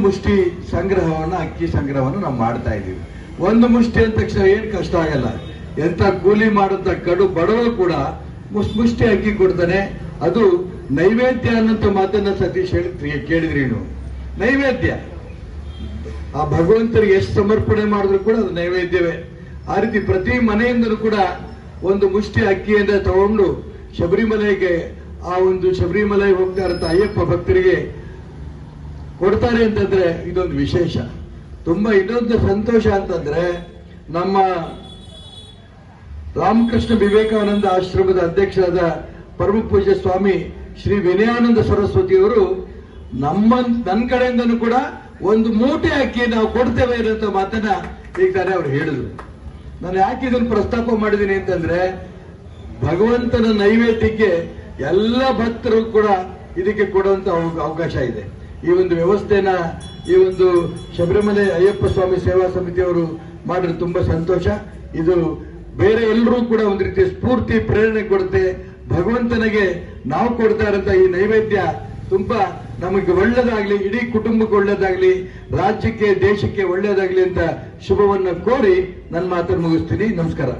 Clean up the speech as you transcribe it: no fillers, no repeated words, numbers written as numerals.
ಮುಷ್ಟಿ ಸಂಗ್ರಹವನ್ನು ಅಕ್ಕಿ ಸಂಗ್ರಹವನ್ನು ನಾವು ಮಾಡ್ತಾ ಇದ್ದೀವಿ. ಒಂದು ಮುಷ್ಟಿ ಅಂದ ತಕ್ಷಣ ಏನು ಕಷ್ಟ ಆಗಲ್ಲ. ಎಂತ ಕೂಲಿ ಮಾಡುತ್ತ ಕಡು ಬಡವರು ಕೂಡ ಮುಷ್ಟಿ ಅಕ್ಕಿ ಕೊಡ್ತಾನೆ. ಅದು ನೈವೇದ್ಯ ಅನ್ನೋಂಥ ಮಾತನ್ನ ಸತೀಶ್ ಕೇಳಿದ್ರಿ ನೀವು. ನೈವೇದ್ಯ ಆ ಭಗವಂತರಿಗೆ ಎಷ್ಟು ಸಮರ್ಪಣೆ ಮಾಡಿದ್ರು ಕೂಡ ಅದು ನೈವೇದ್ಯವೇ. ಆ ರೀತಿ ಪ್ರತಿ ಮನೆಯಿಂದಲೂ ಕೂಡ ಒಂದು ಮುಷ್ಟಿ ಅಕ್ಕಿಯಿಂದ ತಗೊಂಡು ಶಬರಿಮಲೆಗೆ ಆ ಒಂದು ಶಬರಿಮಲೆಗೆ ಹೋಗ್ತಾ ಇರತ್ತ ಅಯ್ಯಪ್ಪ ಭಕ್ತರಿಗೆ ಕೊಡ್ತಾರೆ ಅಂತಂದ್ರೆ ಇದೊಂದು ವಿಶೇಷ. ತುಂಬಾ ಇನ್ನೊಂದು ಸಂತೋಷ ಅಂತಂದ್ರೆ ನಮ್ಮ ರಾಮಕೃಷ್ಣ ವಿವೇಕಾನಂದ ಆಶ್ರಮದ ಅಧ್ಯಕ್ಷರಾದ ಪರಮ ಪೂಜ್ಯ ಸ್ವಾಮಿ ಶ್ರೀ ವಿನಯಾನಂದ ಸರಸ್ವತಿಯವರು ನನ್ನ ಕಡೆಯಿಂದನೂ ಕೂಡ ಒಂದು ಮೂಟೆ ಅಕ್ಕಿ ನಾವು ಕೊಡ್ತೇವೆ ಅನ್ನೋ ಮಾತನ್ನ ಈಗ ತಾನೇ ಅವ್ರು ಹೇಳಿದ್ರು. ನಾನು ಯಾಕೆ ಇದನ್ನು ಪ್ರಸ್ತಾಪ ಮಾಡಿದ್ದೀನಿ ಅಂತಂದ್ರೆ ಭಗವಂತನ ನೈವೇದ್ಯಕ್ಕೆ ಎಲ್ಲ ಭಕ್ತರು ಕೂಡ ಇದಕ್ಕೆ ಕೊಡುವಂತ ಅವಕಾಶ ಇದೆ. ಈ ಒಂದು ವ್ಯವಸ್ಥೆನ ಈ ಒಂದು ಶಬರಿಮಲೆ ಅಯ್ಯಪ್ಪ ಸ್ವಾಮಿ ಸೇವಾ ಸಮಿತಿಯವರು ಮಾಡಿದ್ರೆ ತುಂಬಾ ಸಂತೋಷ. ಇದು ಬೇರೆ ಎಲ್ಲರೂ ಕೂಡ ಒಂದು ರೀತಿಯ ಸ್ಫೂರ್ತಿ ಪ್ರೇರಣೆ ಕೊಡುತ್ತೆ. ಭಗವಂತನಿಗೆ ನಾವು ಕೊಡ್ತಾ ಇರೋಂಥ ಈ ನೈವೇದ್ಯ ತುಂಬಾ ನಮಗೆ ಒಳ್ಳೇದಾಗ್ಲಿ, ಇಡೀ ಕುಟುಂಬಕ್ಕೆ ಒಳ್ಳೇದಾಗ್ಲಿ, ರಾಜ್ಯಕ್ಕೆ ದೇಶಕ್ಕೆ ಒಳ್ಳೇದಾಗ್ಲಿ ಅಂತ ಶುಭವನ್ನ ಕೋರಿ ನನ್ನ ಮಾತನ್ನು ಮುಗಿಸ್ತೀನಿ. ನಮಸ್ಕಾರ.